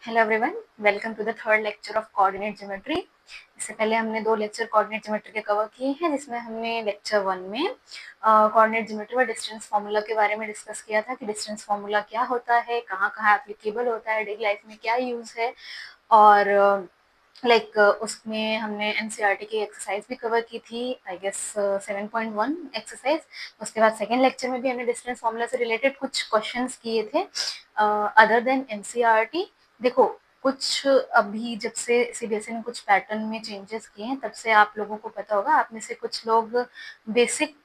Hello everyone, welcome to the third lecture of coordinate geometry. इससे पहले हमने 2 lecture coordinate geometry के cover किए हैं, जिसमें हमने लेक्चर 1 में कोऑर्डिनेट ज्योमेट्री और डिस्टेंस फार्मूला के बारे में डिस्कस किया था कि डिस्टेंस फार्मूला क्या होता है, कहाँ-कहाँ एप्लीकेबल होता है, डेली लाइफ में क्या यूज़ है। और उसमें हमने एनसीईआरटी की एक्सरसाइज भी कवर की थी, आई गेस 7.1 एक्सरसाइज। उसके बाद सेकेंड लेक्चर में भी हमने डिस्टेंस फार्मूला से रिलेटेड कुछ क्वेश्चंस किए थे अदर देन एनसीईआरटी। देखो, कुछ अभी जब से सीबीएसई ने कुछ पैटर्न में चेंजेस किए हैं, तब से आप लोगों को पता होगा, आप में से कुछ लोग बेसिक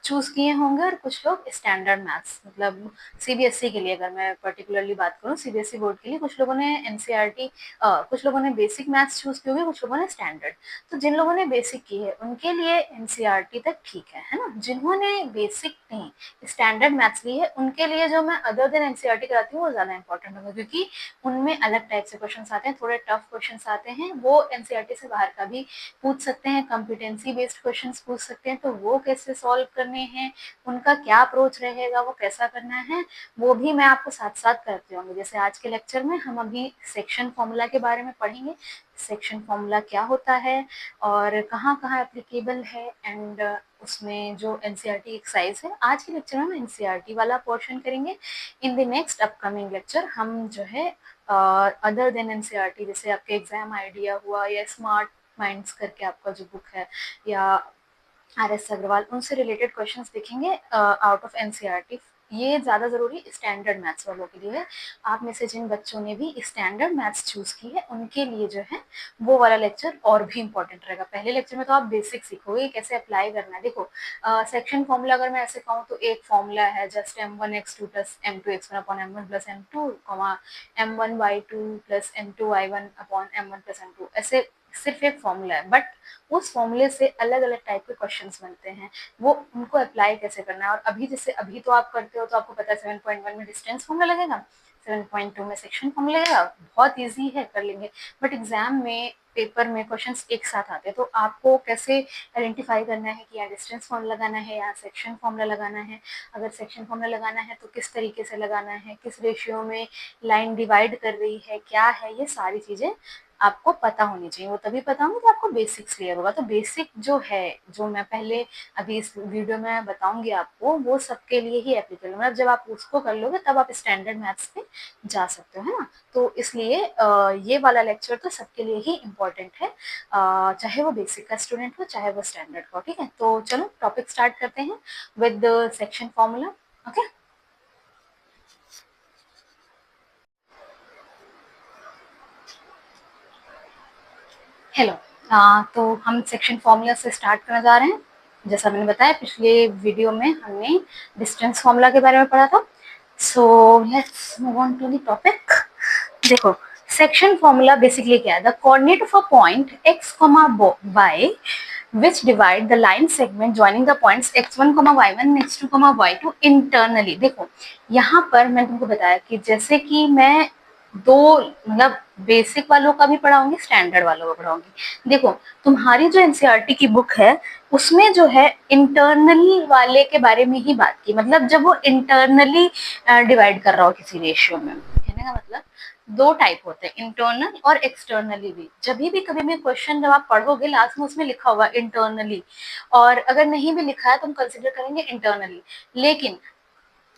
चूज किए होंगे और कुछ लोग स्टैंडर्ड मैथ्स, मतलब सीबीएसई के लिए अगर मैं पर्टिकुलरली बात करूं, सीबीएसई बोर्ड के लिए कुछ लोगों ने एनसीईआरटी, कुछ लोगों ने बेसिक मैथ्स चूज की होगी, कुछ लोगों ने स्टैंडर्ड। तो जिन लोगों ने बेसिक की है उनके लिए एनसीईआरटी तक ठीक है ना। जिन्होंने बेसिक नहीं, स्टैंडर्ड मैथ्स ली है, उनके लिए जो मैं अदर देन एनसीईआरटी कराती हूँ वो ज्यादा इंपॉर्टेंट होगा, क्योंकि उनमें अलग टाइप से क्वेश्चन आते हैं, थोड़े टफ क्वेश्चन आते हैं। वो एनसीईआरटी से बाहर का भी पूछ सकते हैं, कॉम्पिटेंसी बेस्ड क्वेश्चन पूछ सकते हैं, तो वो कैसे सॉल्व करने हैं, उनका क्या अप्रोच रहेगा, वो कैसा करना है, वो भी मैं आपको साथ साथ करती रहूंगी। जैसे आज के लेक्चर में हम अभी सेक्शन फॉर्मूला के बारे में पढ़ेंगे, सेक्शन फॉर्मूला क्या होता है और कहाँ कहाँ एप्लीकेबल है, एंड उसमें जो एनसीईआरटी एक्सरसाइज है। आज के लेक्चर में हम एनसीईआरटी वाला पोर्शन करेंगे। इन द नेक्स्ट अपकमिंग लेक्चर हम जो है अदर देन एनसीईआरटी, जैसे आपके एग्जाम आइडिया हुआ या स्मार्ट माइंड्स करके आपका जो बुक है, या आर.एस. अग्रवाल, उनसे रिलेटेड क्वेश्चंस देखेंगे आउट ऑफ एनसीईआरटी। ये ज्यादा जरूरी स्टैंडर्ड मैथ्स वालों के लिए है। आप में से जिन बच्चों ने भी स्टैंडर्ड मैथ्स चूज की है, उनके लिए जो है वो वाला लेक्चर और भी इंपॉर्टेंट रहेगा। पहले लेक्चर में तो आप बेसिक सीखोगे कैसे अप्लाई करना है। देखो, सेक्शन फॉर्मूला अगर मैं ऐसे कहूँ तो एक फॉर्मूला है, just m1x2 plus m2x1 upon m1 plus m2, m1y2 plus m2y1 upon m1 plus m2। ऐसे सिर्फ एक फॉर्मूला है, बट उस फॉर्मूले से अलग अलग टाइप के क्वेश्चंस बनते हैं, वो उनको अप्लाई कैसे करना है। और अभी जैसे अभी तो आप करते हो, तो आपको पता है 7.1 में डिस्टेंस फॉर्मूला लगेगा, 7.2 में सेक्शन फॉर्मूला लगेगा, बहुत इजी है, कर लेंगे। बट एग्जाम में, पेपर में क्वेश्चंस एक साथ आते हैं, तो आपको कैसे आइडेंटिफाई करना है कि यहाँ डिस्टेंस फॉर्मूला लगाना है या सेक्शन फॉर्मूला लगाना है। अगर सेक्शन फॉर्मूला लगाना है तो किस तरीके से लगाना है, किस रेशियो में लाइन डिवाइड कर रही है, क्या है, ये सारी चीजें आपको पता होनी चाहिए। वो तभी पता होंगे तो आपको बेसिक्स क्लियर होगा। तो बेसिक जो है, जो मैं पहले अभी इस वीडियो में बताऊंगी आपको, वो सबके लिए ही एप्लीकेबल, मतलब जब आप उसको कर लोगे तब आप स्टैंडर्ड मैथ्स पे जा सकते हो, है ना। तो इसलिए ये वाला लेक्चर तो सबके लिए ही इम्पोर्टेंट है, चाहे वो बेसिक का स्टूडेंट हो, चाहे वो स्टैंडर्ड का हो। ठीक है, तो चलो टॉपिक स्टार्ट करते हैं with section formula. Okay, hello. तो हम सेक्शन फॉर्मूला से स्टार्ट करने जा रहे हैं। जैसा मैंने बताया, पिछले वीडियो में हमने डिस्टेंस फॉर्मूला के बारे में पढ़ा था। So let's move on to the topic. देखो, सेक्शन फॉर्मूला बेसिकली क्या है? The coordinate of a point x, y which divide the line segment joining the points x1, y1 and x2, y2 internally। देखो, यहाँ पर मैं तुमको बताया कि जैसे कि मैं दो, मतलब बेसिक वालों का भी पढ़ाऊंगी, स्टैंडर्ड वालों का पढ़ाऊंगी। देखो, तुम्हारी जो एनसीईआरटी की बुक है, उसमें जो है इंटरनली वाले के बारे में ही बात की, मतलब जब वो इंटरनली डिवाइड कर रहा हो किसी रेशियो में। कहने का मतलब दो टाइप होते हैं, इंटरनल और एक्सटर्नली भी। जब भी कभी भी क्वेश्चन जब आप पढ़ोगे, लास्ट में उसमें लिखा होगा इंटरनली, और अगर नहीं भी लिखा है तो हम कंसिडर करेंगे इंटरनली। लेकिन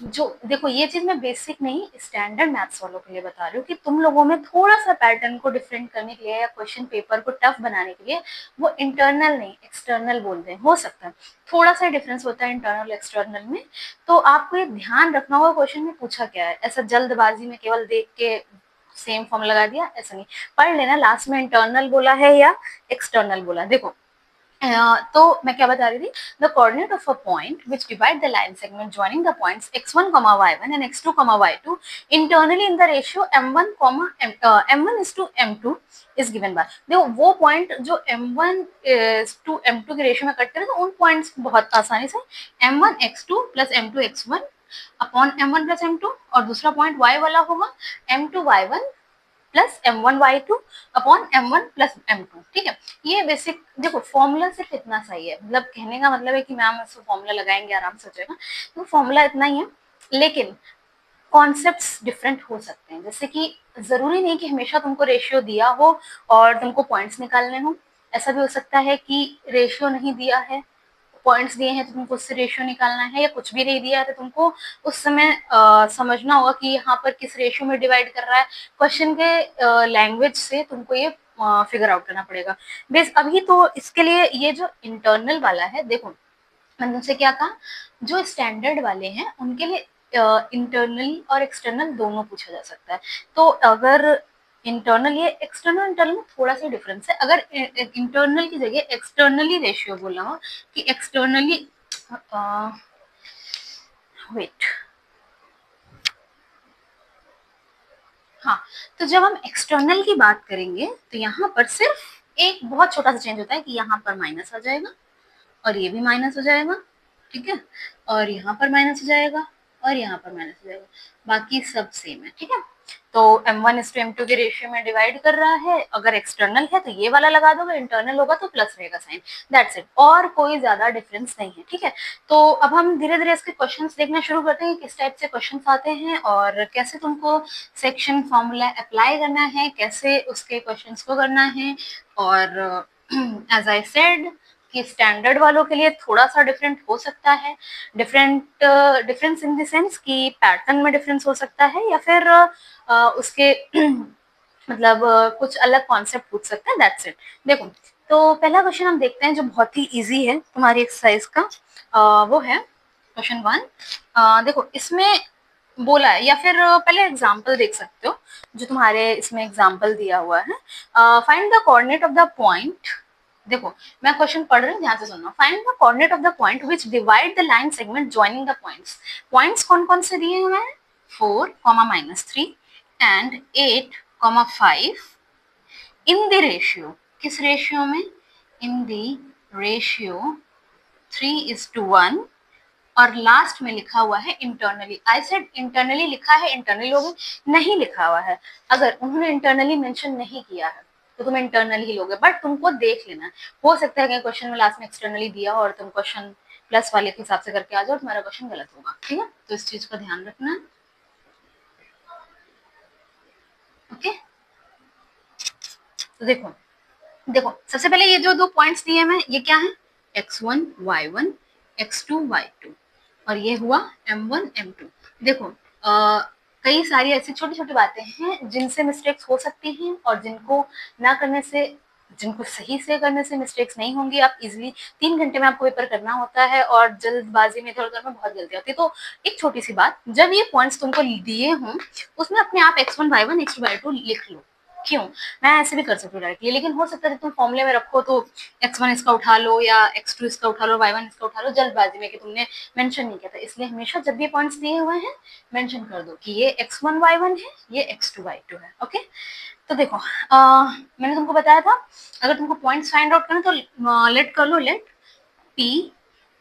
जो, देखो, ये चीज मैं बेसिक नहीं, स्टैंडर्ड मैथ्स वालों के लिए बता रही हूँ कि तुम लोगों में थोड़ा सा पैटर्न को डिफरेंट करने के लिए या क्वेश्चन पेपर को टफ बनाने के लिए वो इंटरनल नहीं एक्सटर्नल बोलते हैं। हो सकता है थोड़ा सा डिफरेंस होता है इंटरनल एक्सटर्नल में। तो आपको ये ध्यान रखना होगा क्वेश्चन में पूछा क्या है। ऐसा जल्दबाजी में केवल देख के सेम फॉर्म लगा दिया, ऐसा नहीं। पढ़ लेना लास्ट में इंटरनल बोला है या एक्सटर्नल बोला। देखो, तो मैं क्या बता रही थी, the coordinate of a point which divide the line segment joining the points x1, y1 and x2, y2 internally in the ratio m1, m1:m2 is given by. देखो, वो पॉइंट जो m1:m2 के रेशियो में कटते हैं, तो उन पॉइंट्स बहुत आसानी से m1x2 plus m2x1 upon m1 plus m2, और दूसरा पॉइंट y वाला होगा m2y1 plus m1y2 upon m1 plus m2। ठीक है, ये बेसिक। देखो, फॉर्मूला सिर्फ इतना सही है, मतलब कहने का मतलब है कि मैम इसको फॉर्मूला लगाएंगे आराम से हो जाएगा, तो फॉर्मूला इतना ही है। लेकिन कॉन्सेप्ट्स डिफरेंट हो सकते हैं, जैसे कि जरूरी नहीं कि हमेशा तुमको रेशियो दिया हो और तुमको पॉइंट्स निकालने हो। ऐसा भी हो सकता है कि रेशियो नहीं दिया है, पॉइंट्स दिए हैं तो तुमको उससे रेशियो निकालना है, या कुछ भी नहीं दिया है तो तुमको उस समय समझना होगा कि यहाँ पर किस रेशियो में डिवाइड कर रहा है। क्वेश्चन के लैंग्वेज से तुमको ये फिगर आउट करना पड़ेगा। बेस अभी तो इसके लिए ये जो इंटरनल वाला है, देखो मैंने तुमसे क्या कहा, जो स्टैंडर्ड वाले हैं उनके लिए इंटरनल और एक्सटर्नल दोनों पूछा जा सकता है। तो अगर इंटरनल, ये एक्सटर्नल इंटरनल में थोड़ा सा डिफरेंस है। अगर इंटरनल की जगह एक्सटर्नली रेशियो बोला हो कि एक्सटर्नली, वेट, हाँ, तो जब हम एक्सटर्नल की बात करेंगे तो यहाँ पर सिर्फ एक बहुत छोटा सा चेंज होता है कि यहाँ पर माइनस आ जाएगा और ये भी माइनस हो जाएगा, ठीक है, और यहाँ पर माइनस हो जाएगा और यहाँ पर माइनस हो जाएगा, बाकी सब सेम है, ठीक है। तो M1:M2 के रेशियो में डिवाइड कर रहा है। अगर एक्सटर्नल है तो ये वाला लगा दोगे, इंटरनल होगा तो प्लस रहेगा साइन, दैट्स इट, और कोई ज्यादा डिफरेंस नहीं है, ठीक है। तो अब हम धीरे धीरे इसके क्वेश्चंस देखना शुरू करते हैं, किस टाइप से क्वेश्चंस आते हैं और कैसे तुमको सेक्शन फॉर्मूला अप्लाई करना है, कैसे उसके क्वेश्चंस को करना है। और एज आई सेड कि स्टैंडर्ड वालों के लिए थोड़ा सा डिफरेंट हो सकता है, डिफरेंस इन द सेंस कि पैटर्न में डिफरेंस हो सकता है, या फिर उसके मतलब कुछ अलग कॉन्सेप्ट पूछ सकते हैं, दैट्स इट। देखो, तो पहला क्वेश्चन हम देखते हैं जो बहुत ही इजी है तुम्हारी एक्सरसाइज का, वो है क्वेश्चन 1। देखो इसमें बोला है, या फिर पहले एग्जाम्पल देख सकते हो जो तुम्हारे इसमें एग्जाम्पल दिया हुआ है। Find the coordinate of the point, देखो मैं क्वेश्चन पढ़ रही हूँ, ध्यान से सुनना। Find the coordinate of the point which divide the line segment joining the points. Points कौन कौन से दिए हुए हैं, 4, -3 एंड 8, 5 इन द रेशियो, किस रेशियो में, इन द रेशियो 3:1, और लास्ट में लिखा हुआ है इंटरनली। आई सेड इंटरनली लिखा है, इंटरनली लोगे, नहीं लिखा हुआ है। अगर उन्होंने इंटरनली मेंशन नहीं किया है तो तुम इंटरनल ही लोगे, बट तुमको देख लेना, हो सकता है कि क्वेश्चन में लास्ट में एक्सटर्नली दिया हो और तुम क्वेश्चन प्लस वाले के हिसाब से करके आ जाओ, तुम्हारा क्वेश्चन गलत होगा, ठीक है। तो इस चीज का ध्यान रखना, ओके। तो देखो देखो सबसे पहले ये जो दो पॉइंट्स दिए हैं ये क्या है, x1 y1 x2 y2, और ये हुआ m1 m2। देखो कई सारी ऐसी छोटी छोटी बातें हैं जिनसे मिस्टेक्स हो सकती हैं और जिनको ना करने से, जिनको सही से करने से मिस्टेक्स नहीं होंगी। आप इजीली 3 घंटे में आपको पेपर करना होता है और जल्दबाजी में इधर उधर में बहुत गलती होती है। तो एक छोटी सी बात, जब ये पॉइंट्स तुमको दिए हों उसमें अपने आप x1 y1 x2 y2 लिख लो। क्यों, मैं ऐसे भी कर सकती हूँ डायरेक्टली, लेकिन हो सकता है तुम फॉर्मूले में रखो तो x1 इसका उठा लो या x2 इसका उठा लो, y1 इसका उठा लो, जल्दबाजी में कि तुमने मेंशन नहीं किया था। इसलिए हमेशा जब भी पॉइंट्स दिए हुए हैं मेंशन कर दो कि ये x1 y1 है, ये x2 y2 है, ओके। तो देखो मैंने तुमको बताया था अगर तुमको पॉइंट्स फाइंड आउट करना तो लेट कर लो, late p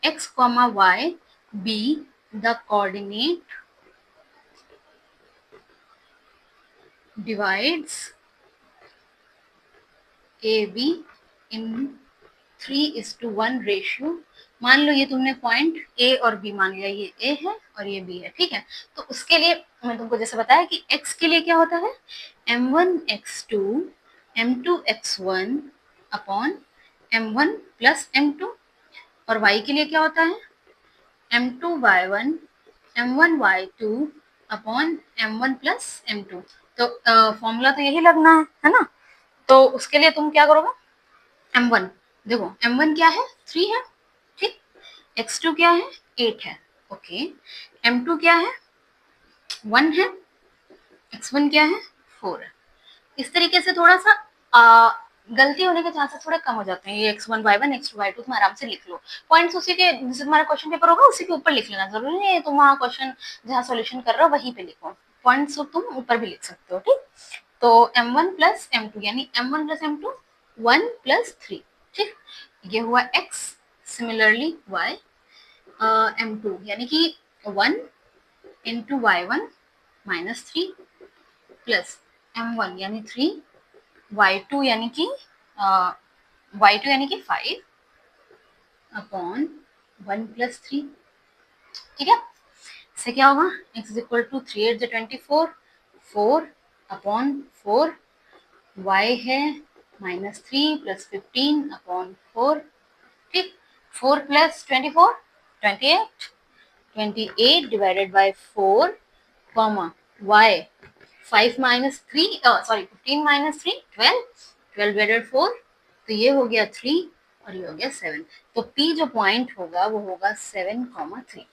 x, y be the coordinate divides AB in 3:1 ratio. मान लो ये तुमने पॉइंट ए और बी मान लिया, ये ए है और ये बी है, ठीक है। तो उसके लिए मैं तुमको जैसे बताया कि एक्स के लिए क्या होता है, m1 x2 m2 x1 upon m1 + m2, और y के लिए क्या होता है m2 y1 m1 y2 upon m1 + m2। तो फॉर्मूला तो यही लगना है ना। तो उसके लिए तुम क्या करोगे, m1, देखो m1 क्या है 3 है, ठीक, x2 क्या है 8 है, ओके, m2 क्या है 1 है, x1 क्या है 4 है। इस तरीके से थोड़ा सा गलती होने के चांसेस थोड़े कम हो जाते हैं। ये x1 y1 x2 y2 तुम आराम से लिख लो, पॉइंट्स उसी के जैसे तुम्हारा क्वेश्चन पेपर होगा उसी के ऊपर लिख लेना, जरूरी नहीं है तुम वहाँ क्वेश्चन जहाँ सॉल्यूशन कर रहे हो वहीं पे लिखो, पॉइंट्स तुम ऊपर भी लिख सकते हो, ठीक। तो m1 + m2 यानी m1 + m2 1 + 3, ठीक, ये हुआ x, सिमिलरली y m2 यानी कि 1 × y1 -3 प्लस m1 यानी 3, y2 यानी कि y2 यानी कि 5 अपॉन 1 + 3, ठीक है। इससे क्या होगा, x is equal to 3 8 24, 4/4, y है -3 + 15/4, ठीक, 4 + 24 28, 28 divided by 4, y 5 - 3 sorry 15 - 3 12, 12 divided 4, तो ये हो गया 3 और ये हो गया 7। तो p जो पॉइंट होगा वो होगा 7,3,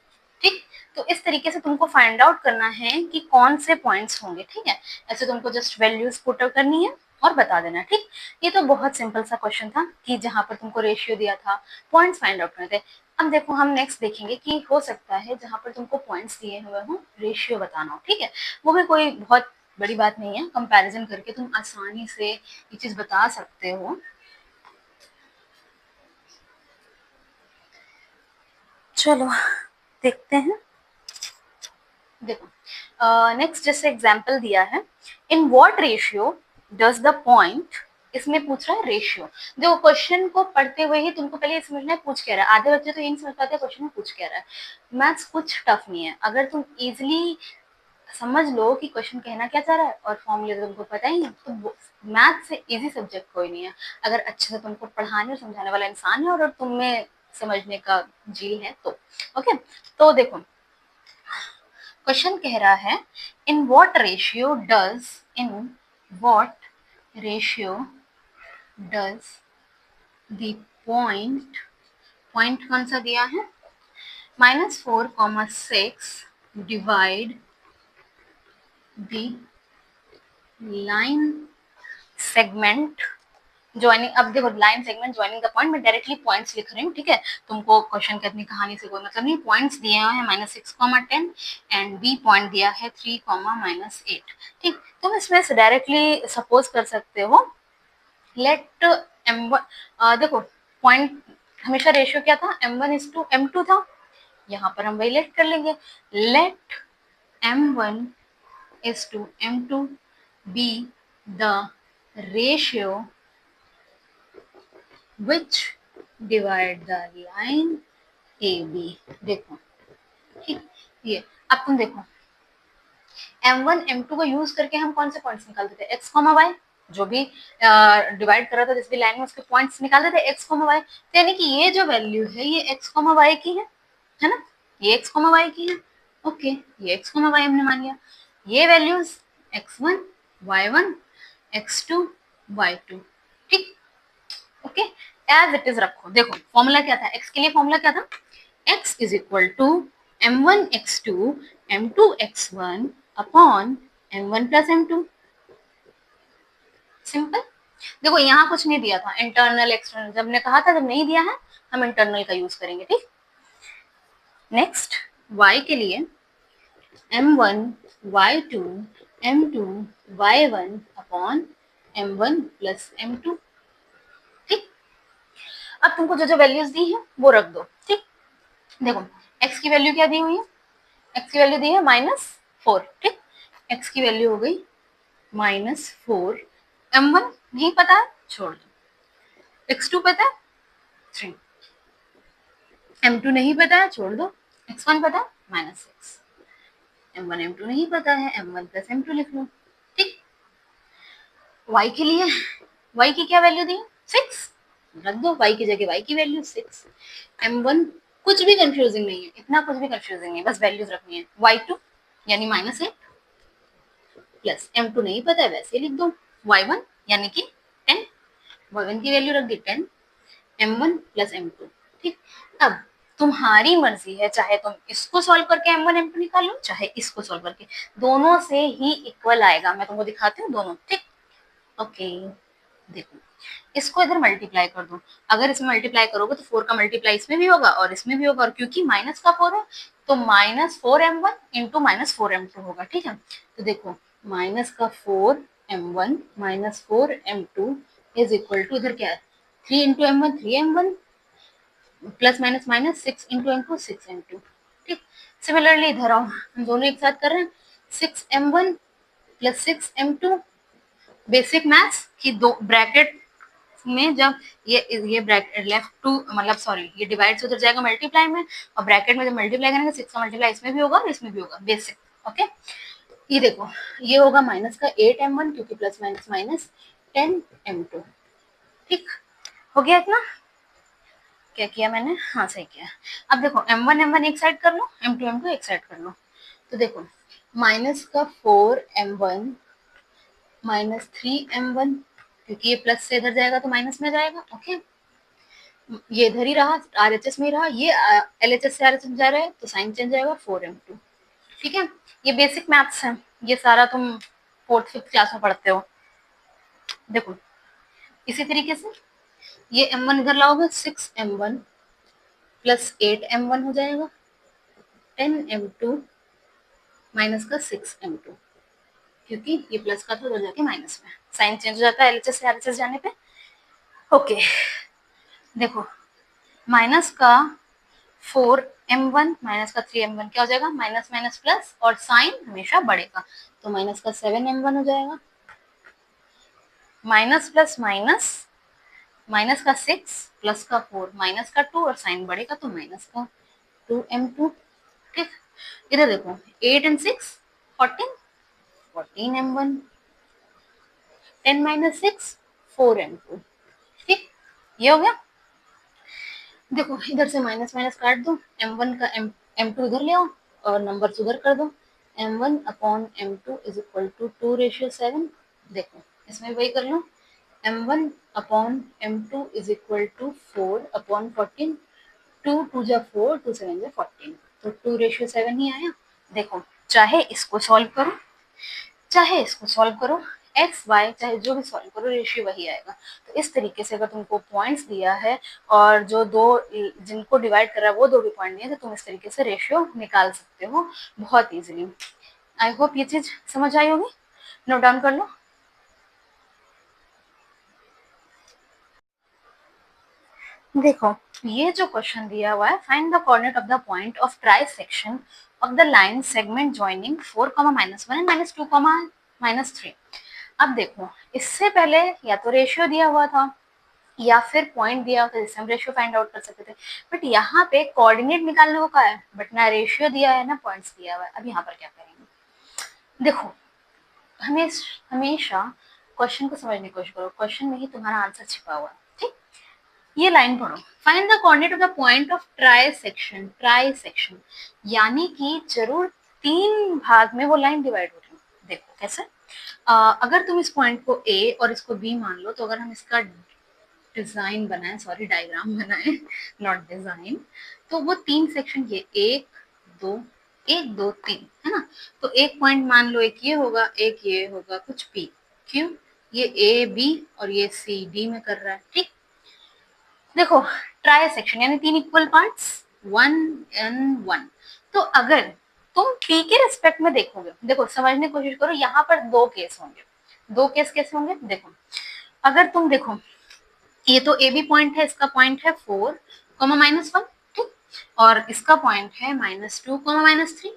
ठीक। तो इस तरीके से तुमको फाइंड आउट करना है कि कौन से पॉइंट्स होंगे, ठीक है। ऐसे तुमको जस्ट वैल्यूज पुट आउट करनी है और बता देना, ठीक। ये तो बहुत सिंपल सा क्वेश्चन था कि जहां पर तुमको रेशियो दिया था, पॉइंट्स फाइंड आउट करने थे। अब देखो हम नेक्स्ट देखेंगे कि हो सकता है जहां पर तुमको पॉइंट्स दिए हुए हो रेशियो बताना हो, ठीक है। वो भी कोई बहुत बड़ी बात नहीं है, कंपैरिजन करके तुम आसानी से ये चीज बता सकते हो। चलो देखते हैं। देखो नेक्स्ट जैसे एग्जांपल दिया है, in what ratio does the point, इसमें पूछ रहा है रेशियो। देखो क्वेश्चन को पढ़ते हुए ही तुमको पहले ये समझना है पूछ क्या रहा है। आधे बच्चे तो ये नहीं समझ पाते क्वेश्चन में पूछ क्या रहा है। मैथ्स कुछ टफ नहीं है, अगर तुम इजिली समझ लो कि क्वेश्चन कहना क्या चाह रहा है और फॉर्मूले तो तुमको पता ही है, तो मैथ से इजी सब्जेक्ट कोई नहीं है, अगर अच्छे से तुमको पढ़ाने और समझाने वाला इंसान है और तुम में समझने का जी है तो। ओके, तो देखो क्वेश्चन कह रहा है in what ratio does the point, point कौन सा दिया है, -4,6 divide the line segment joining. अब देखो line segment joining the point, मैं डायरेक्टली पॉइंट्स लिख रही हूँ, ठीक है। तुमको क्वेश्चन की अपनी कहानी से कोई मतलब नहीं। पॉइंट्स दिए हुए हैं -6,10 एंड बी पॉइंट दिया है 3,-8, ठीक। तुम इसमें से डायरेक्टली सपोज कर सकते हो, लेट m1, देखो पॉइंट हमेशा रेशियो क्या था, m1:m2 था, यहाँ पर हम वही लेट कर लेंगे, late m1:m2 be the ratio which divide the line AB। देखो ठीक, ये अब तुम देखो m1 m2 को यूज करके हम कौन से पॉइंट्स निकालते थे, x, y, जो भी डिवाइड कर रहा था जिस भी लाइन में उसके पॉइंट्स निकालते थे x, y। तो यानी कि ये जो वैल्यू है ये x, y की है ना, ये x, y की है। ओके, ये x, y हमने मान लिया। ये values x1, y1, x2, y2, ठीक। ओके, एज इट इज रखो। देखो फॉर्मूला क्या था, x के लिए फॉर्मूला क्या था, x is equal to m1x2 m2x1 upon m1 plus m2। Simple. देखो यहाँ कुछ नहीं दिया था इंटरनल एक्सटर्नल, जब ने कहा था जब नहीं दिया है हम इंटरनल का यूज करेंगे, ठीक। नेक्स्ट y के लिए m1 y2 m2 y1 upon m1 plus m2, ठीक। अब तुमको जो जो वैल्यूज दी है वो रख दो, ठीक। देखो x की वैल्यू क्या दी हुई है, x की वैल्यू दी है -4, ठीक। x की वैल्यू हो गई -4, m1 नहीं पता है छोड़ दो, x2 पता है 3, m2 नहीं पता है छोड़ दो, x1 पता है -6, m1 m2 नहीं पता है m1 प्लस m2 लिख लो, ठीक। y के लिए y की क्या वैल्यू दी, 6, रख दो y की जगह y की वैल्यू 6, m1 कुछ भी कंफ्यूजिंग नहीं है, इतना कुछ भी कंफ्यूजिंग नहीं है, बस वैल्यूज रखनी है, y2 यानी -8 प्लस m2 नहीं पता है वैसे लिख दो, y1 यानी कि 10, y1 की वैल्यू रख दी 10, m1 प्लस m2, ठीक। अब तुम्हारी मर्जी है, चाहे तुम इसको सॉल्व करके m1 m2 निकाल लो, चाहे इसको सॉल्व करके, दोनों से ही इक्वल आएगा। मैं तुमको दिखाती हूँ दोनों, ठीक। ओके, देखो इसको इधर मल्टीप्लाई कर दो, अगर इसमें मल्टीप्लाई करोगे तो 4 का मल्टीप्लाई इसमें भी होगा और इसमें भी होगा, और क्योंकि माइनस का 4 है तो -4m1 इंटू -4m2 होगा, ठीक है। तो देखो माइनस का 4m1 -4m2 is equal to, इधर क्या है 3 into m1 3m1 plus minus minus 6 into m2 6m2, ठीक। सिमिलरली इधर आओ, हम दोनों एक साथ कर रहे हैं, 6m1 plus 6m2, basic maths की दो ब्रैकेट में जब ये ब्रैकेट लेफ्ट टू मतलब सॉरी ये डिवाइड से उधर जाएगा मल्टीप्लाई में, और ब्रैकेट में जब मल्टीप्लाई करेंगे 6 का मल्टीप्लाई इसमें भी होगा और इसमें भी होगा, बेसिक। ओके, ये देखो ये होगा माइनस का 8m1 क्योंकि प्लस माइनस माइनस 10m2। ठीक हो गया इतना? क्या किया मैंने? हाँ सही किया। अब देखो m1 एक साइड कर लो, m2 एक साइड कर लो। तो देखो माइनस का 4m1 माइनस 3m1, क्योंकि ये प्लस से इधर जाएगा तो माइनस में जाएगा। ओके, ये इधर ही रहा, आरएचएस में ही रहा, ये एलएचएस से आरएचएस जा रहा है तो साइन चेंज आएगा 4m2। ठीक है, ये बेसिक मैथ्स है, ये सारा तुम फोर्थ फिफ्थ क्लास में पढ़ते हो। देखो इसी तरीके से ये m1 इधर लाओगे 6m1 प्लस 8m1 हो जाएगा, 10m2 माइनस का 6m2, क्योंकि ये प्लस का था उधर जाके माइनस में साइन चेंज हो जाता है एलएचएस से आरएचएस जाने पे। ओके, देखो माइनस का 4m1 माइनस का 3m1 क्या हो जाएगा, माइनस माइनस प्लस, और साइन हमेशा बढ़ेगा तो माइनस का 7m1 हो जाएगा, माइनस प्लस माइनस, माइनस का 6 प्लस का 4 माइनस का 2, और साइन बढ़ेगा तो माइनस का 2m2। ठीक, इधर देखो 8 and 6 14, 14m1, 10 माइनस 6 4m2। ठीक, ये हो गया। देखो इधर से माइनस माइनस काट दो, m1 का m2 इधर ले आओ और नंबर उधर कर दो, m1 upon m2 is equal to 2:7। देखो इसमें वही कर लो, m1 upon m2 is equal to 4 upon 14, 2 2 जा 4, 2 7 जा 14, तो 2:7 ही आया। देखो चाहे इसको सॉल्व करो चाहे इसको सॉल्व करो, एक्स वाई चाहे जो भी सॉल्व करो रेशियो वही आएगा। तो इस तरीके से अगर तुमको पॉइंट्स दिया है और जो दो जिनको डिवाइड कर रहा है वो दो भी पॉइंट दिए तो तुम इस तरीके से रेशियो निकाल सकते हो बहुत इजीली। आई होप ये चीज समझ आई होगी, नोट डाउन कर लो। देखो ये जो क्वेश्चन दिया हुआ है, find the coordinate of the point of try section of the line segment joining 4, -1 and -2, -3। अब देखो इससे पहले या तो रेशियो दिया हुआ था या फिर पॉइंट दिया होता है जिससे हम रेशियो फाइंड आउट कर सकते थे, बट यहाँ पे कोऑर्डिनेट निकालने को कहा है बट ना रेशियो दिया है ना पॉइंट्स दिया हुआ है। अब यहाँ पर क्या करेंगे? देखो हमेशा क्वेश्चन को समझने की कोशिश करो, क्वेश्चन में ही तुम्हारा आंसर छिपा हुआ है। ठीक, ये लाइन पढ़ो, find the coordinate of the point of try section, यानी कि जरूर 3 भाग में वो लाइन डिवाइड हो रही है। देखो कैसे, अगर तुम इस पॉइंट को ए और इसको बी मान लो, तो अगर हम इसका डिजाइन बनाए, सॉरी डायग्राम बनाए नॉट डिजाइन, तो वो 3 सेक्शन ये 1 2 3 है ना। तो एक पॉइंट मान लो, एक ये होगा, एक ये होगा कुछ पी क्यों, ये ए बी और ये सी डी में कर रहा है। ठीक, देखो ट्राई सेक्शन यानी 3 इक्वल पार्ट्स 1 and 1। तो अगर तुम पी के रिस्पेक्ट में देखोगे, देखो समझने की कोशिश करो, यहाँ पर 2 केस होंगे। 2 केस कैसे होंगे? देखो अगर तुम देखो ये तो ए बी पॉइंट है, इसका पॉइंट है 4, -1। ठीक, और इसका पॉइंट है -2, -3।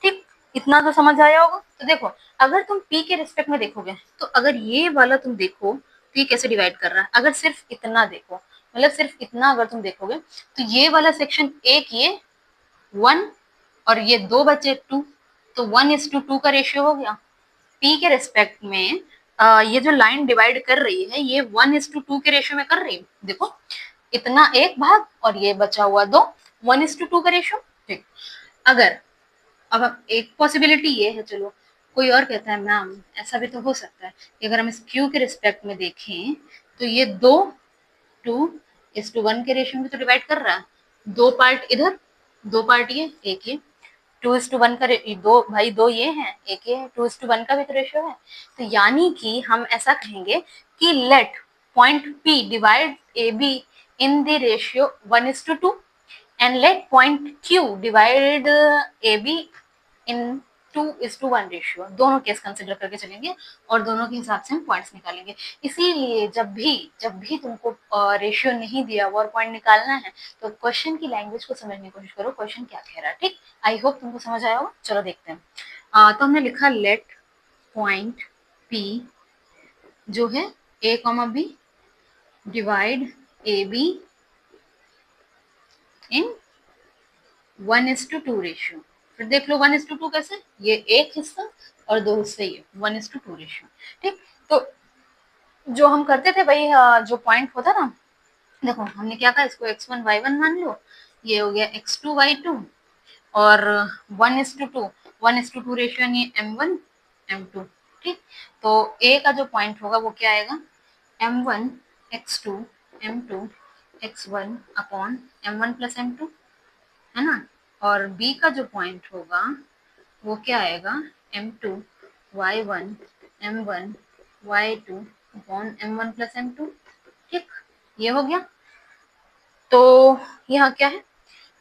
ठीक, इतना तो समझ आया होगा। तो देखो अगर तुम पी के रिस्पेक्ट में देखोगे, तो अगर ये वाला तुम देखो पी कैसे डिवाइड कर रहा है, अगर सिर्फ इतना देखो, मतलब सिर्फ इतना अगर तुम देखोगे, तो ये वाला सेक्शन एक ये 1 और ये 2 बचे 2, तो 1:2 का रेशियो हो गया। पी के रिस्पेक्ट में ये जो लाइन डिवाइड कर रही है ये 1:2 के रेशियो में कर रही है। देखो इतना एक भाग और ये बचा हुआ 2, 1:2 का रेशियो। ठीक, अगर अब एक पॉसिबिलिटी ये है, चलो कोई और कहता है मैम ऐसा भी तो हो सकता है कि अगर हम इस क्यू के रिस्पेक्ट में देखें तो ये 2:1 के रेशियो में तो डिवाइड कर रहा है, 2 पार्ट इधर 2 पार्ट ये, एक ये 2:1 का दो भाई 2 ये हैं, एक ये 2:1 का भी तो रेशियो है। तो यानी कि हम ऐसा कहेंगे कि let point P divide A be in the ratio 1:2 and let point Q divide AB in 2:1 ratio. दोनों केस कंसिडर करके चलेंगे और दोनों के हिसाब से हम पॉइंट्स निकालेंगे। इसीलिए जब भी तुमको रेशियो नहीं दिया हुआ और पॉइंट निकालना है तो क्वेश्चन की लैंग्वेज को समझने की कोशिश करो, क्वेश्चन क्या कह रहा है। ठीक, आई होप तुमको समझ आया होगा। चलो देखते हैं। तो हमने लिखा लेट पॉइंट P जो है A, B divide A be in 1:2 ratio. फिर देख लो 1:2 कैसे, ये एक हिस्सा और दो हिस्से, ये 1:2 रेशियो। ठीक, तो जो हम करते थे भाई, जो पॉइंट होता ना, देखो हमने क्या कहा, इसको x1 y1 मान लो, ये हो गया x2 y2, और 1:2, 1:2 रेशियो यानी m1 m2। ठीक, तो a का जो पॉइंट होगा वो क्या आएगा, m1 x2 m2 x1 upon m1 plus m2, है ना। और b का जो पॉइंट होगा वो क्या आएगा, m2 y1 m1 y2 upon m1 plus m2। ठीक, ये हो गया। तो यहाँ क्या है,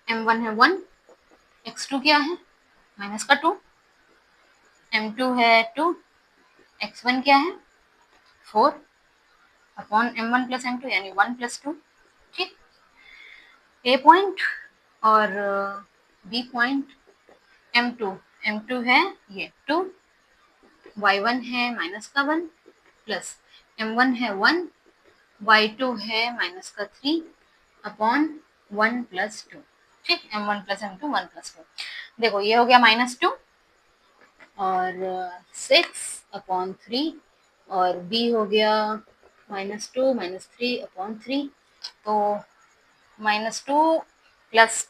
m1 है 1, x2 क्या है माइनस का 2, m2 है 2, x1 क्या है 4 अपॉन m1 प्लस m2 यानी 1 प्लस 2। ठीक, ए पॉइंट और बी पॉइंट, m2 m2 है ये 2, y1 है माइनस का 1 प्लस m1 है 1, y2 है माइनस का 3 अपॉन 1 प्लस 2। ठीक, m1 प्लस m2 1 प्लस 2। देखो ये हो गया -2 और 6/3, और b हो गया -2 -3 अपॉन 3। तो -2 प्लस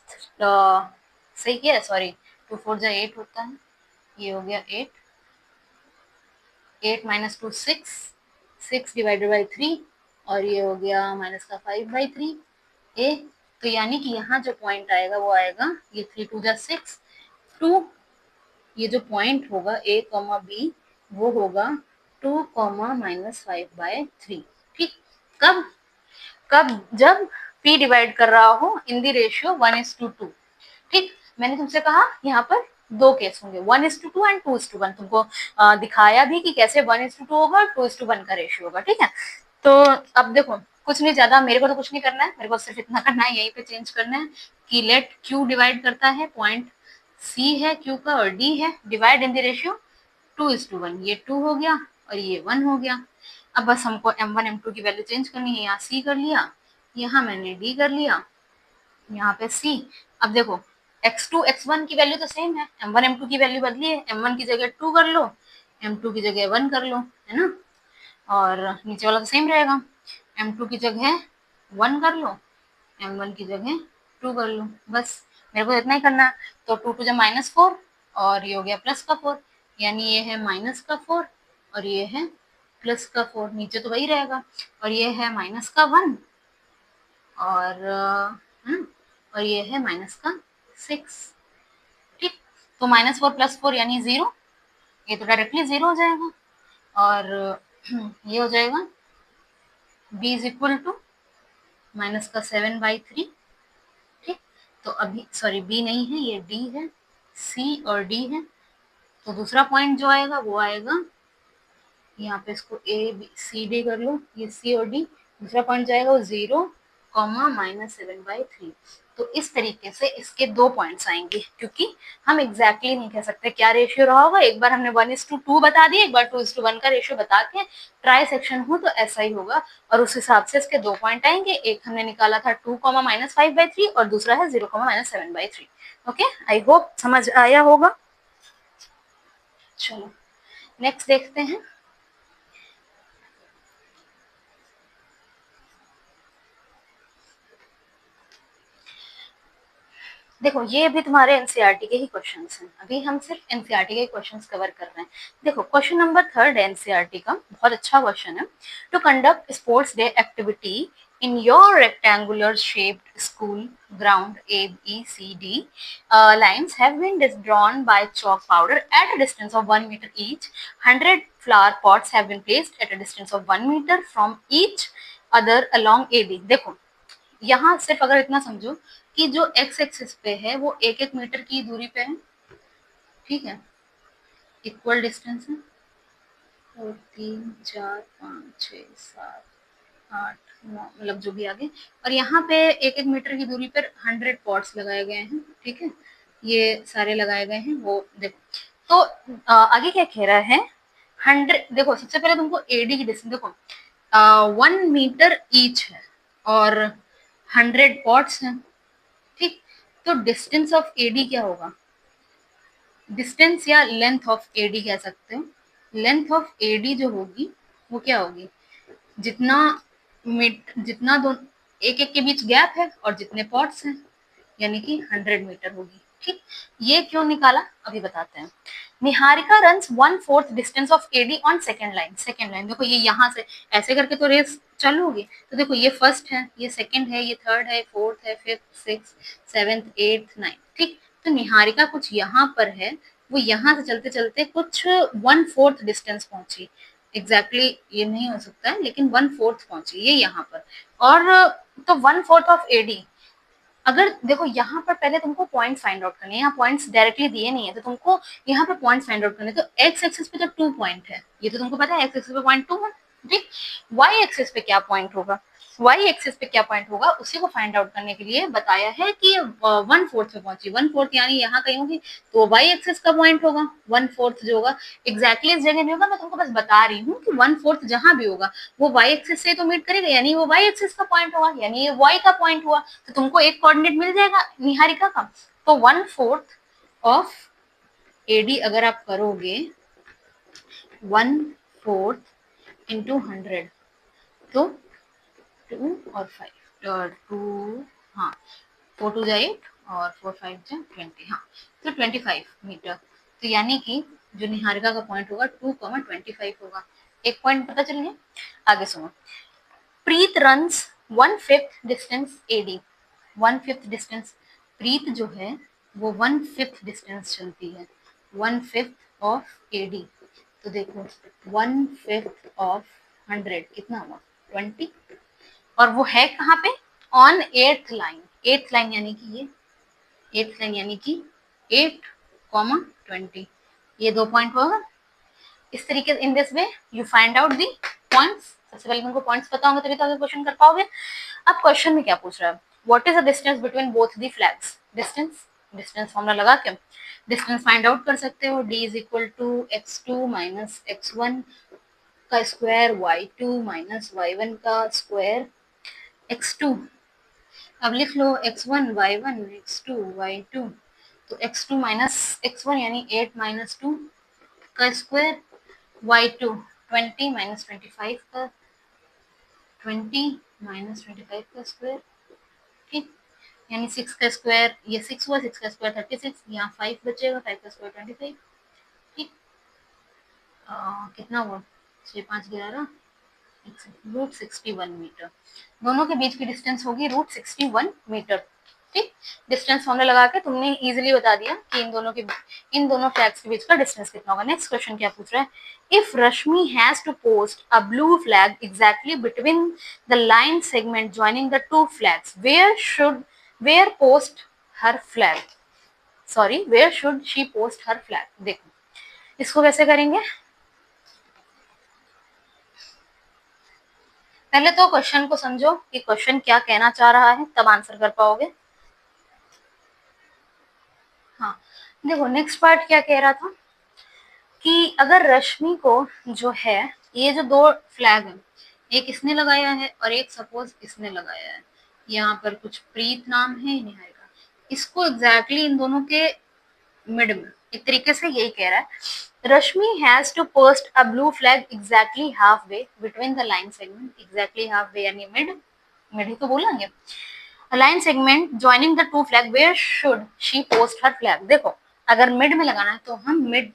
सही किया, सॉरी 2 4 जा 8 होता है, ये हो गया 8, 8 - 2 6, 6 डिवाइडेड बाई 3, और ये हो गया माइनस का 5/3 ए। तो यानी कि यहाँ जो पॉइंट आएगा वो आएगा, ये 3 2 जा 6, 2, ये जो पॉइंट होगा ए कॉमा बी वो होगा 2 -5/3। ठीक, कब कब जब p डिवाइड कर रहा हो इन दी रेशियो 1:2। ठीक, मैंने तुमसे कहा यहाँ पर दो केस होंगे, 1:2 एंड 2:1। तुमको दिखाया भी कि कैसे 1:2 होगा और 2:1 का रेशियो होगा। ठीक है, तो अब देखो कुछ नहीं, ज्यादा मेरे को तो कुछ नहीं करना है, मेरे को सिर्फ इतना करना है, यहीं पे चेंज करना है कि लेट q डिवाइड करता है, पॉइंट c है q का और d है, डिवाइड इन द रेशियो 2:1। ये 2 हो गया और ये 1 हो गया। अब बस हमको m1 m2 की वैल्यू चेंज करनी है, यहाँ c कर लिया, यहाँ मैंने d कर लिया, यहाँ पे c। अब देखो x2 x1 की वैल्यू तो सेम है, m1 m2 की वैल्यू बदली है, m1 की जगह 2 कर लो, m2 की जगह 1 कर लो, है ना। और नीचे वाला तो सेम रहेगा, m2 की जगह 1 कर लो, m1 की जगह 2 कर लो, बस मेरे को इतना ही करना है। तो 2 2 -4 और ये हो गया प्लस का 4, यानी ये है माइनस का 4 और ये है प्लस का 4, नीचे तो वही रहेगा, और ये है माइनस का 1 और और ये है माइनस का 6। ठीक, तो -4 + 4 यानी 0, ये तो डायरेक्टली 0 हो जाएगा, और ये हो जाएगा b is equal to minus का 7/3। ठीक, तो अभी सॉरी b नहीं है, ये d है, c और d है। तो दूसरा पॉइंट जो आएगा वो आएगा, यहाँ पे इसको a b c d कर लो, ये c और d। दूसरा पॉइंट जो आएगा वो 0, -7/3। तो इस तरीके से इसके दो पॉइंट्स आएंगे, क्योंकि हम एग्जैक्टली नहीं कह सकते क्या रेशियो रहा होगा। एक बार हमने 1:2 बता दिया, एक बार 2:1 का रेशियो बता के ट्राई सेक्शन हो तो ऐसा ही होगा, और उस हिसाब से इसके दो पॉइंट आएंगे। एक हमने निकाला था 2, -5/3 और दूसरा है 0, -7/3। ओके, आई होप समझ आया होगा। चलो नेक्स्ट देखते हैं। देखो ये भी तुम्हारे एनसीईआरटी के ही क्वेश्चंस हैं, अभी हम सिर्फ एनसीईआरटी के क्वेश्चंस कवर कर रहे हैं। देखो क्वेश्चन नंबर 3 एनसीईआरटी का, बहुत अच्छा क्वेश्चन है। To conduct sports day activity in your rectangular shaped school ground A, B, C, D lines have been drawn by chalk powder at a distance of 1 meter each. 100 flower pots have been placed at a distance of 1 meter from each other along AB। देखो यहाँ सिर्फ अगर इतना समझो कि जो x axis पे है वो 1 मीटर की दूरी पे है। ठीक है, इक्वल डिस्टेंस है, और 3 4 5 6 7 8 9 मतलब जो भी आगे, और यहाँ पे 1 मीटर की दूरी पर 100 पॉट्स लगाए गए हैं। ठीक है, ये सारे लगाए गए हैं, वो देखो। तो आगे क्या कह रहा है, 100। देखो सबसे पहले तुमको एडी की डिस्टेंस देखो, 1 मीटर ईच है और 100 पॉट्स हैं, ठीक। तो डिस्टेंस ऑफ एडी क्या होगा, डिस्टेंस या लेंथ ऑफ एडी कह सकते हो। लेंथ ऑफ एडी जो होगी वो क्या होगी, जितना जितना दो एक एक के बीच गैप है और जितने पॉट्स हैं, यानी कि 100 मीटर होगी, ठीक। ये क्यों निकाला अभी बताते हैं। Niharika runs 1/4 distance of AD on second line. Second line देखो, ये यहाँ से ऐसे करके तो रेस चलोगी, तो देखो ये फर्स्ट है, ये सेकंड है, ये थर्ड है, फोर्थ है, fifth, six, seventh, eighth, ninth, ठीक। तो निहारिका कुछ यहाँ पर है, वो यहाँ से चलते चलते कुछ 1/4 डिस्टेंस पहुंची। एग्जैक्टली ये नहीं हो सकता है, लेकिन 1/4 पहुंची ये यहाँ पर। और तो 1/4 ऑफ एडी, अगर देखो यहाँ पर पहले तुमको पॉइंट फाइंड आउट करने हैं, यहाँ पॉइंट्स डायरेक्टली दिए नहीं है, तो तुमको यहाँ पर पॉइंट फाइंड आउट करने। तो एक्स एक्सिस पे तो 2 पॉइंट है, ये तो तुमको पता है, एक्स एक्सिस पे पॉइंट 2 है, ठीक। वाई एक्सिस पे क्या पॉइंट होगा, वाई एक्सिस पे क्या पॉइंट होगा, उसी को फाइंड आउट करने के लिए बताया है कि 1/4 पे पहुंची। 1/4 यानी यहाँ कहीं होगी, तो वाई एक्सिस का पॉइंट होगा 1/4 जो होगा। एग्जैक्टली इस जगह नहीं होगा, मैं तुमको बस बता रही हूँ कि 1/4 जहां भी होगा वो वाई एक्सिस से तो मीट करेगा, यानी वो वाई एक्सिस का पॉइंट होगा, यानी ये वाई का पॉइंट हुआ। तो तुमको एक कोऑर्डिनेट मिल जाएगा निहारिका का। तो 1/4 ऑफ एडी अगर आप करोगे 1/4 इंटू 100, तो 2 और 5 और 2, हाँ 4 2 जा 8 और 4 5 जा 20, हाँ तो 25 मीटर। तो यानी कि जो निहारिका का पॉइंट होगा 2,25 होगा। एक पॉइंट पता चल गया। आगे सुनो, प्रीत रन्स 1/5 डिस्टेंस एडी। 1/5 डिस्टेंस, प्रीत जो है वो 1/5 डिस्टेंस चलती है, 1/5 ऑफ एडी। तो देखो 1/5 ऑफ 100 कितना हुआ 20, और वो है कहाँ पे, on 8th line. 8th line यानी कि ये 8th लाइन यानी कि 8,20, ये 2 पॉइंट होगा। इस तरीके से in this way you find out the points. सबसे पहले तुमको पॉइंट्स पता होंगे तभी तो आगे क्वेश्चन कर पाओगे। अब क्वेश्चन में क्या पूछ रहा है, what is the distance between both the flags. Distance, distance formula लगा के डिस्टेंस फाइंड आउट कर सकते हो। d is equal to x2 minus x1 का स्क्वायर, y2 माइनस y1 का स्क्वायर, x2, अब लिख लो x1 y1 x2 y2, तो x2 माइनस x1 यानी 8 माइनस 2 का स्क्वायर, y2 20 माइनस 25 का 20 माइनस 25 का स्क्वायर, ठीक। यानी 6 का स्क्वायर, ये 6 हुआ, 6 का स्क्वायर 36, यहाँ 5 बचेगा, 5 का स्क्वायर 25, ठीक। कितना हुआ 6 5 11 √61 मीटर। दोनों के बीच की डिस्टेंस होगी √61 मीटर, ठीक। डिस्टेंस फॉर्मूला लगा के तुमने इजीली बता दिया कि इन दोनों फ्लैग्स के बीच का डिस्टेंस कितना होगा। नेक्स्ट क्वेश्चन क्या पूछ रहा है, if Rashmi has to post a blue flag exactly between the line segment joining the two flags, where post her flag, sorry where should she post her flag. देखो इसको कैसे करेंगे, पहले तो क्वेश्चन को समझो कि क्वेश्चन क्या कहना चाह रहा है, तब आंसर कर पाओगे। हाँ देखो नेक्स्ट पार्ट क्या कह रहा था कि अगर रश्मि को जो है, ये जो 2 फ्लैग है, एक इसने लगाया है और एक सपोज इसने लगाया है, यहाँ पर कुछ प्रीत नाम है निहारिका, इसको एग्जैक्टली इन दोनों के मिड में, एक तरीके से यही कह रहा है Rashmi has to post a blue flag exactly half way between the line segment, exactly half way यानी मिड, मिड ही तो बोलेंगे, line segment joining the two flag, where should she post her flag. देखो अगर मिड में लगाना है तो हम मिड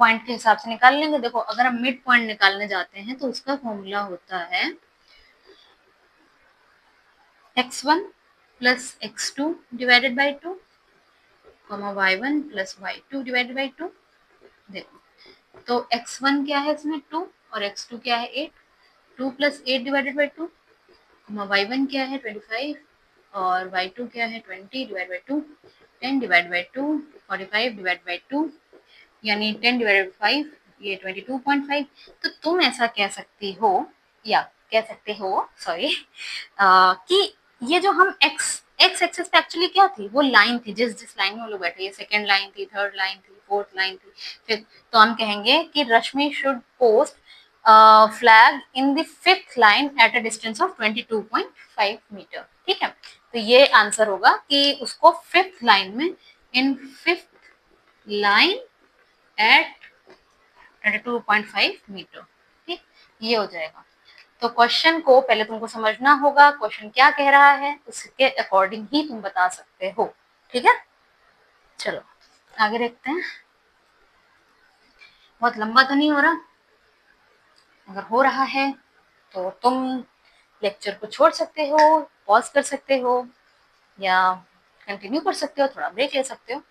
पॉइंट के हिसाब से निकाल लेंगे। देखो अगर हम मिड पॉइंट निकालने जाते हैं तो उसका फॉर्मूला होता है x1 plus x2 divided by 2, y1 plus y2 divided by 2। देखो तो x1 क्या है इसमें 2 और x2 क्या है 8, 2 प्लस 8 डिवाइडेड बाई 2, y1 क्या है 25 और y2 क्या है 20 divide by 2, 10 divide by 2, 45 divide by 2, यानी 10 डिवाइडेड बाई 5, ये 22.5। तो तुम ऐसा कह सकती हो या कह सकते हो सॉरी कि ये जो हम एक्स एक्सिस पे एक्चुअली क्या थी, वो लाइन थी, जिस लाइन में वो लोग बैठे, ये सेकंड लाइन थी, थर्ड लाइन थी, फोर्थ लाइन थी, फिर तो हम कहेंगे कि Rashmi should post flag in the fifth line at a distance of 22.5 metre. ठीक है, तो ये आंसर होगा कि उसको फिफ्थ लाइन में, in fifth line at 22.5 metre. ठीक, ये हो जाएगा। तो क्वेश्चन को पहले तुमको समझना होगा, क्वेश्चन क्या कह रहा है, उसके अकॉर्डिंग ही तुम बता सकते हो। ठीक है, चलो आगे देखते हैं। बहुत लंबा तो नहीं हो रहा? अगर हो रहा है तो तुम लेक्चर को छोड़ सकते हो, पॉज कर सकते हो, या कंटिन्यू कर सकते हो, थोड़ा ब्रेक ले सकते हो।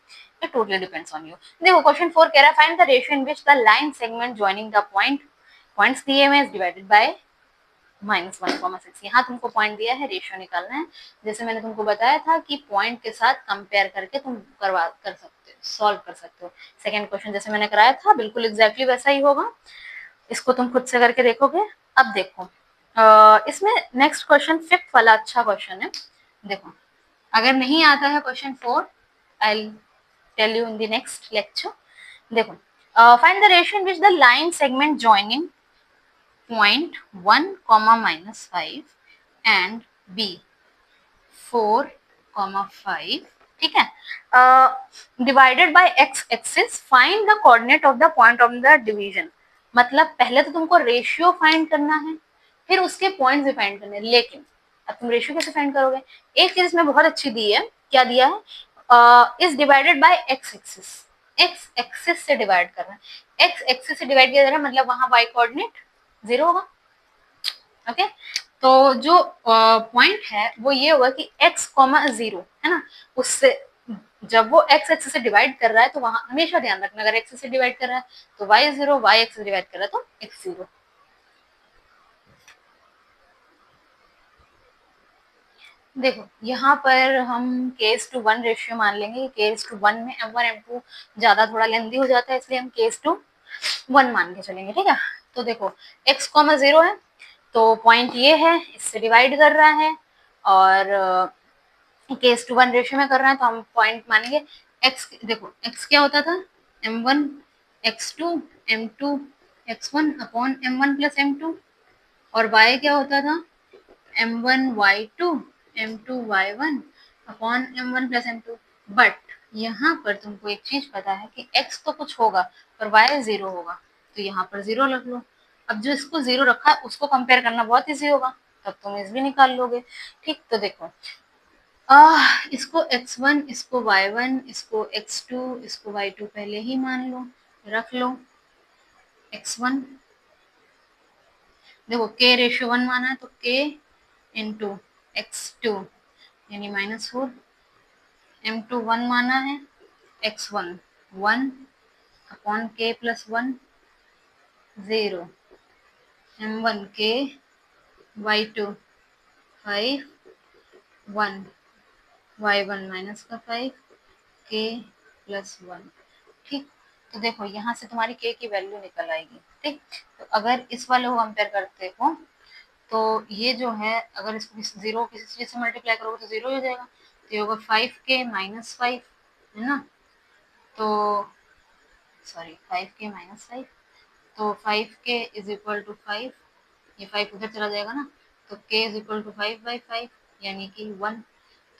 It totally depends on you. देखो क्वेश्चन 4 कह रहा है find the ratio in which the line segment joining the points दिए हुए डिवाइडेड बाय -1,6। यहाँ तुमको पॉइंट दिया है, रेशियो निकालना है। जैसे मैंने तुमको बताया था कि पॉइंट के साथ कंपेयर करके तुम कर सकते हो, सॉल्व कर सकते हो। सेकंड क्वेश्चन जैसे मैंने कराया था बिल्कुल एग्जैक्टली वैसा ही होगा, इसको तुम खुद से करके देखोगे। अब देखो इसमें नेक्स्ट क्वेश्चन फिफ्थ वाला अच्छा क्वेश्चन है। देखो अगर नहीं आता है question 4, I tell you in the next lecture. देखो find the ratio in which the line segment joining point 1 comma minus 5 and b 4 comma 5, ठीक है, divided by x axis find the coordinate of the point of the division. मतलब पहले तो तुमको ratio find करना है, फिर उसके पॉइंट्स भी फाइंड करने हैं। लेकिन अब तुम रेशियो कैसे फाइंड करोगे? एक चीज इसमें बहुत अच्छी दी है, क्या दिया है, is divided by x axis. x axis से डिवाइड कर रहा है, x एक्सिस से डिवाइड किया जा रहा है, मतलब वहां y कोऑर्डिनेट 0 होगा। ओके, तो जो पॉइंट है वो ये होगा कि x, 0 है ना, उससे जब वो x एक्सिस से डिवाइड कर रहा है तो वहां हमेशा ध्यान रखना, अगर x से डिवाइड कर रहा है तो y 0, y एक्सिस से डिवाइड कर रहा है तो x 0। देखो यहाँ पर हम k:1 रेशियो मान लेंगे। k:1 में m1 m2 ज्यादा थोड़ा लेंदी हो जाता है, इसलिए हम k:1 मान के चलेंगे। ठीक है, तो देखो x, 0 है तो पॉइंट ये है, इससे डिवाइड कर रहा है, और k:1 रेशियो में कर रहा है तो हम पॉइंट मानेंगे x। देखो x क्या होता था, m1 x2 m2 x1 upon m1 plus m2, और y क्या होता था m1 y2 m2 y1 upon m1 plus m2। But यहाँ पर तुमको एक चीज पता है कि x तो कुछ होगा पर y 0 होगा, तो यहाँ पर 0 रख लो। अब जो इसको 0 रखा है उसको कंपेयर करना बहुत ईजी होगा, तब तुम इस भी निकाल लोगे। ठीक, तो देखो इसको x1, इसको y1, इसको x2, इसको y2 पहले ही मान लो, रख लो। x1 देखो k रेशियो 1 माना है तो k इंटू x2 यानी -4, m2 1 माना है, x1 1 upon k plus 1 0, m1 k y2 5 1 y1 minus का 5 k प्लस 1। ठीक, तो देखो यहाँ से तुम्हारी k की वैल्यू निकल आएगी। ठीक, तो अगर इस वाले को कंपेयर करते हो तो ये जो है, अगर इसको 0 किसी चीज से मल्टीप्लाई करोगे तो 0 हो जाएगा, तो ये होगा 5k माइनस 5, है ना, तो सॉरी 5k माइनस 5, तो 5k इज इक्वल टू 5, ये 5 उधर चला जाएगा ना, तो k इज इक्वल टू 5/5 यानी कि 1,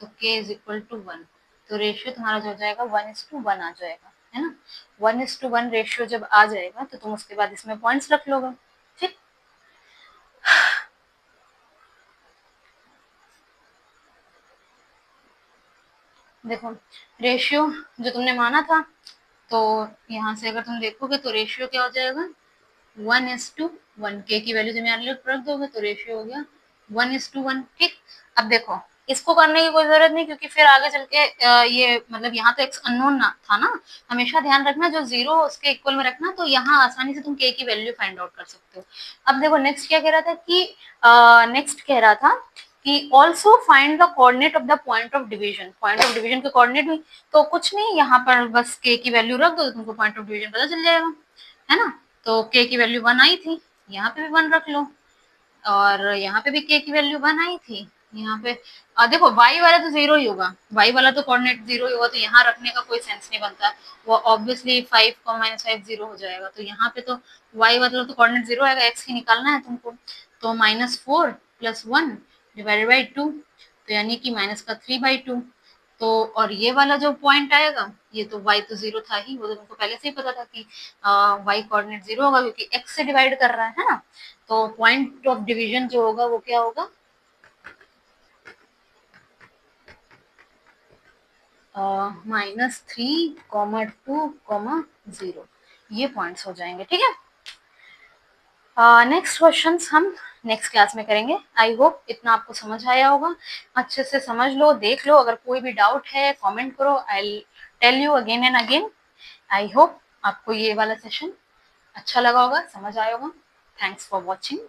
तो k इज इक्वल टू 1। तो रेशियो तुम्हारा जो हो जाएगा 1:1 आ जाएगा, है ना। 1:1 रेशियो जब आ जाएगा तो तुम उसके बाद इसमें पॉइंट्स रख लोगे। ठीक, देखो रेशियो जो तुमने माना था, तो यहाँ से अगर तुम देखोगे तो रेशियो क्या हो जाएगा 1:1, के की वैल्यू जब यहाँ रख दोगे तो रेशियो हो गया 1:1। ठीक, अब देखो इसको करने की कोई जरूरत नहीं, क्योंकि फिर आगे चल के ये मतलब यहाँ तो एक्स अननोन था ना, हमेशा ध्यान रखना जो 0 उसके इक्वल में रखना, तो यहाँ आसानी से तुम के की वैल्यू फाइंड आउट कर सकते हो। अब देखो नेक्स्ट क्या कह रहा था कि नेक्स्ट कह रहा था कि also find the coordinate of the point of division. Point of division के कोऑर्डिनेट भी, तो कुछ नहीं, यहाँ पर बस के की वैल्यू रख दो तो तुमको पॉइंट ऑफ डिवीजन पता चल जाएगा, है ना। तो k की वैल्यू 1 आई थी, यहाँ पे भी 1 रख लो, और यहाँ पे भी k की वैल्यू 1 आई थी, यहाँ पे देखो y वाला तो जीरो ही होगा, y वाला तो कोऑर्डिनेट जीरो ही होगा, तो यहाँ रखने का कोई सेंस नहीं बनता, वो ऑब्वियसली 5 को -5 जीरो हो जाएगा, तो यहाँ पे तो y वाला तो कोऑर्डिनेट जीरो आएगा, x की निकालना है तुमको, तो -4 + 1 डिवाइडेड बाई 2, तो यानी कि माइनस का 3/2, तो और ये वाला जो पॉइंट आएगा, ये तो y तो जीरो था ही, वो तो तुमको पहले से ही पता था कि y कोऑर्डिनेट जीरो होगा क्योंकि x से डिवाइड कर रहा है ना, तो पॉइंट ऑफ डिवीजन जो होगा वो क्या होगा, -3, 2, 0, ये पॉइंट्स हो जाएंगे, ठीक है। नेक्स्ट क्वेश्चंस हम नेक्स्ट क्लास में करेंगे। आई होप इतना आपको समझ आया होगा, अच्छे से समझ लो, देख लो, अगर कोई भी डाउट है कमेंट करो, I tell you again and again. I hope आपको ये वाला सेशन अच्छा लगा होगा, समझ आया होगा। Thanks for watching.